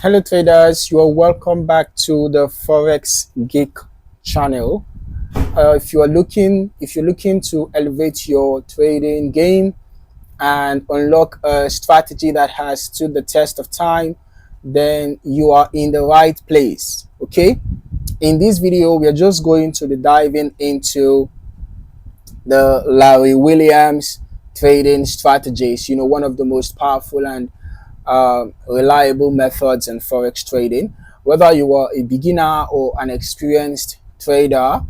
Hello traders, you are welcome back to the Forex Geek channel. If you're looking to elevate your trading game and unlock a strategy that has stood the test of time, then you are in the right place. Okay, in this video we are just going to be diving into the Larry Williams trading strategies. One of the most powerful and reliable methods in forex trading. Whether you are a beginner or an experienced trader,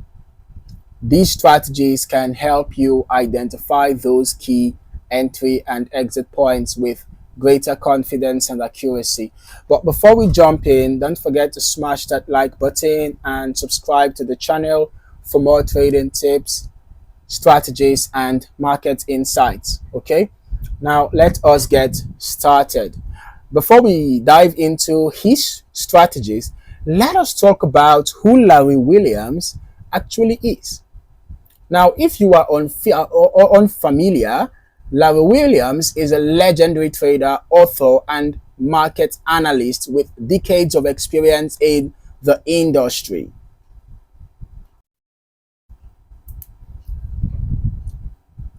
these strategies can help you identify those key entry and exit points with greater confidence and accuracy. But before we jump in, don't forget to smash that like button and subscribe to the channel for more trading tips, strategies, and market insights. Okay, now let us get started. Before we dive into his strategies, let us talk about who Larry Williams actually is. Now, if you are unfamiliar, Larry Williams is a legendary trader, author, and market analyst with decades of experience in the industry.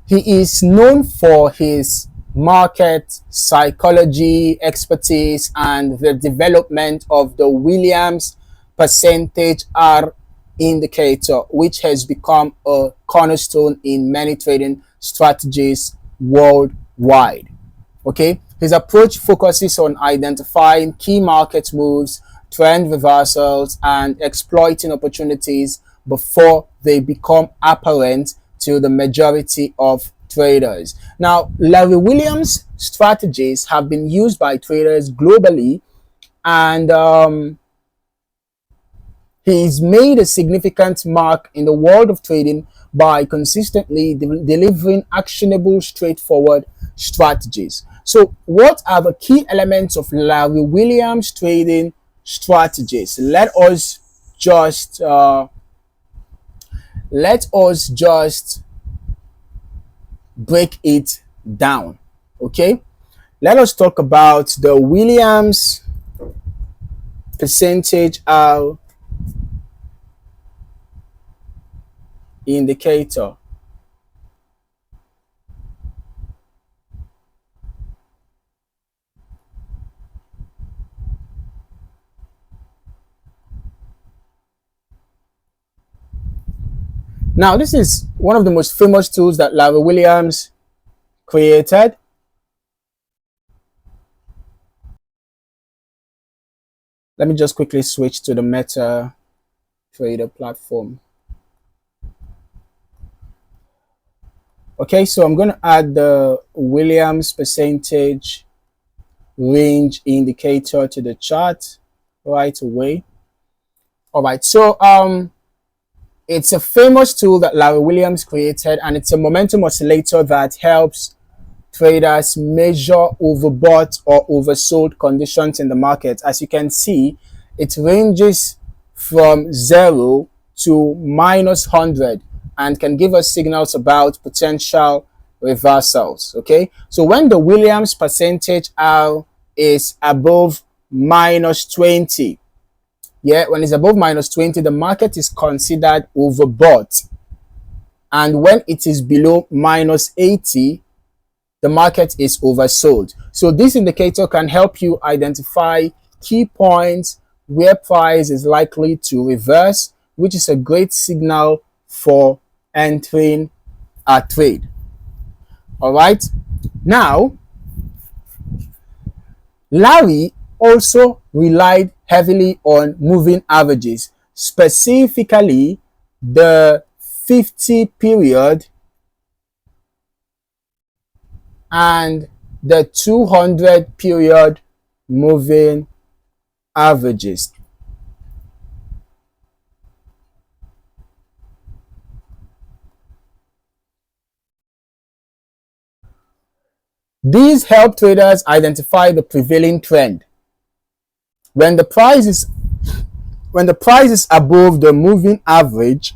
He is known for his market psychology expertise and the development of the Williams percentage R indicator, which has become a cornerstone in many trading strategies worldwide. Okay, his approach focuses on identifying key market moves, trend reversals, and exploiting opportunities before they become apparent to the majority of traders. Now, Larry Williams' strategies have been used by traders globally, and he's made a significant mark in the world of trading by consistently delivering actionable, straightforward strategies. So, what are the key elements of Larry Williams' trading strategies? Let us just break it down. Okay, let us talk about the Williams percentage R indicator. Now, this is one of the most famous tools that Larry Williams created. Let me just quickly switch to the Meta Trader platform. Okay, so I'm going to add the Williams percentage range indicator to the chart right away. All right, so it's a famous tool that Larry Williams created, and it's a momentum oscillator that helps traders measure overbought or oversold conditions in the market. As you can see, it ranges from 0 to minus 100 and can give us signals about potential reversals. Okay, so when the Williams percentage R is above minus 20, when it's above minus 20, the market is considered overbought, and when it is below minus 80, the market is oversold. So this indicator can help you identify key points where price is likely to reverse, which is a great signal for entering a trade. All right, now Larry also relied heavily on moving averages, specifically the 50 period and the 200 period moving averages. These help traders identify the prevailing trend. When the price is above the moving average,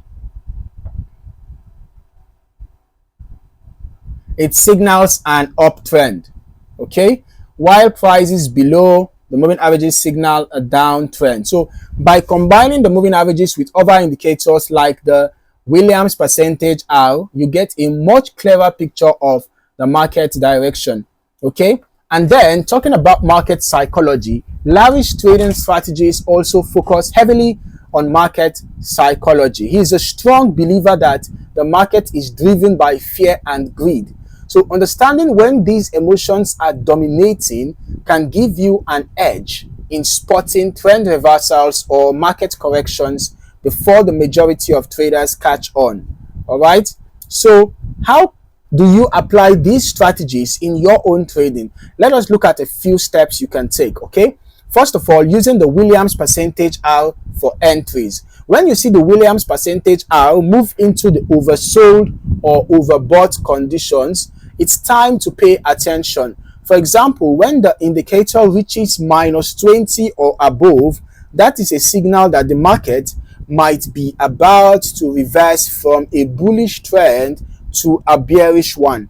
it signals an uptrend. Okay, while prices below the moving averages signal a downtrend. So by combining the moving averages with other indicators like the Williams percentage R, you get a much clearer picture of the market direction. Okay, and then talking about market psychology, Larry's trading strategies also focus heavily on market psychology. He is a strong believer that the market is driven by fear and greed. So understanding when these emotions are dominating can give you an edge in spotting trend reversals or market corrections before the majority of traders catch on. All right. So how do you apply these strategies in your own trading? Let us look at a few steps you can take. Okay. First of all, using the Williams percentage R for entries. When you see the Williams percentage R move into the oversold or overbought conditions, it's time to pay attention. For example, when the indicator reaches -20 or above, that is a signal that the market might be about to reverse from a bullish trend to a bearish one.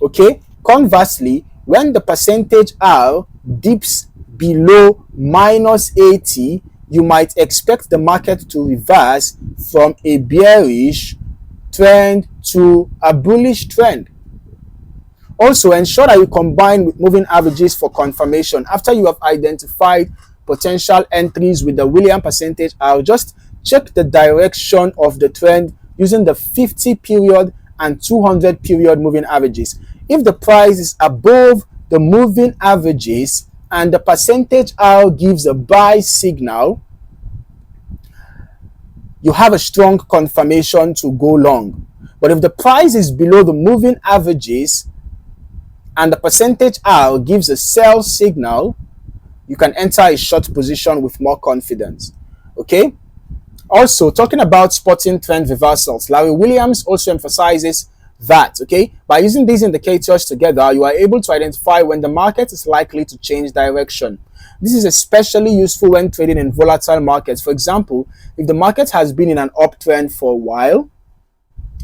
Okay? Conversely, when the percentage R dips below -80, you might expect the market to reverse from a bearish trend to a bullish trend. Also, ensure that you combine with moving averages for confirmation. After you have identified potential entries with the Williams percentage R, just check the direction of the trend using the 50 period and 200 period moving averages. If the price is above the moving averages and the percentage R gives a buy signal, you have a strong confirmation to go long. But if the price is below the moving averages and the percentage R gives a sell signal, you can enter a short position with more confidence. Okay? Also, talking about spotting trend reversals, Larry Williams also emphasizes that, okay, by using these indicators together, you are able to identify when the market is likely to change direction. This is especially useful when trading in volatile markets. For example, if the market has been in an uptrend for a while,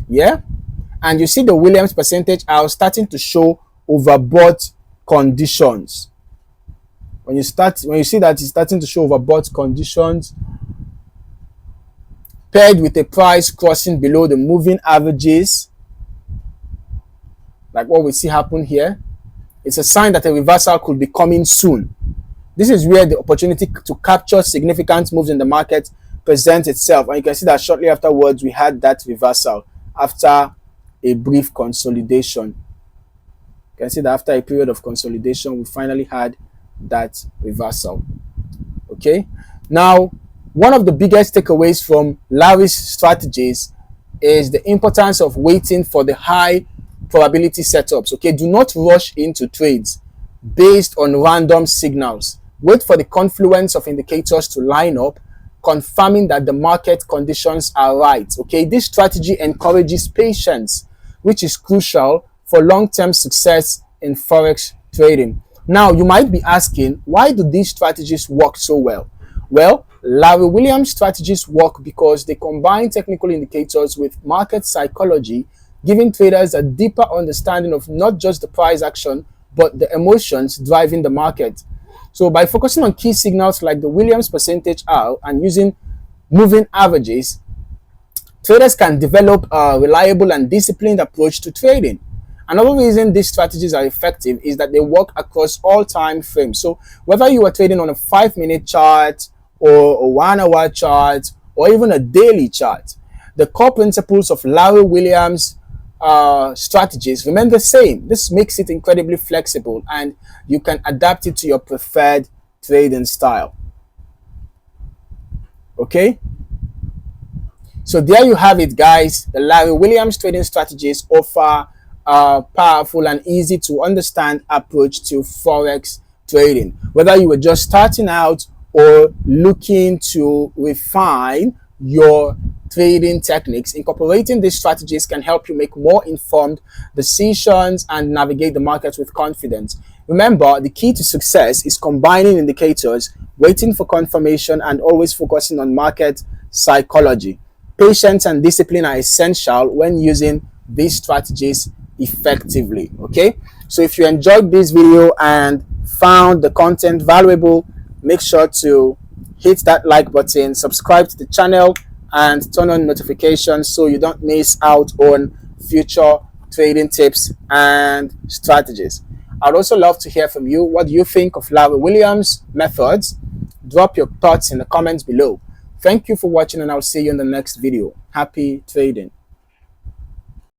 yeah, and you see the Williams percentage R starting to show overbought conditions. When you see that it's starting to show overbought conditions, paired with a price crossing below the moving averages, like what we see happen here, it's a sign that a reversal could be coming soon. This is where the opportunity to capture significant moves in the market presents itself. And you can see that shortly afterwards, we had that reversal after a brief consolidation. You can see that after a period of consolidation, we finally had that reversal. Okay. Now, one of the biggest takeaways from Larry's strategies is the importance of waiting for the high probability setups. Okay, do not rush into trades based on random signals. Wait for the confluence of indicators to line up, confirming that the market conditions are right. Okay, this strategy encourages patience, which is crucial for long-term success in Forex trading. Now, you might be asking, why do these strategies work so well? Well, Larry Williams strategies work because they combine technical indicators with market psychology, giving traders a deeper understanding of not just the price action, but the emotions driving the market. So by focusing on key signals like the Williams percentage R and using moving averages, traders can develop a reliable and disciplined approach to trading. Another reason these strategies are effective is that they work across all time frames. So whether you are trading on a 5-minute chart or a 1-hour chart or even a daily chart, the core principles of Larry Williams strategies remain the same. This makes it incredibly flexible and you can adapt it to your preferred trading style. Okay? So there you have it, guys. The Larry Williams trading strategies offer a powerful and easy to understand approach to Forex trading. Whether you were just starting out or looking to refine your trading techniques, incorporating these strategies can help you make more informed decisions and navigate the market with confidence. Remember, the key to success is combining indicators, waiting for confirmation, and always focusing on market psychology. Patience and discipline are essential when using these strategies effectively. Okay, so if you enjoyed this video and found the content valuable, make sure to hit that like button, subscribe to the channel, and turn on notifications so you don't miss out on future trading tips and strategies. I'd also love to hear from you. What do you think of Larry Williams' methods? Drop your thoughts in the comments below. Thank you for watching, and I'll see you in the next video. Happy trading.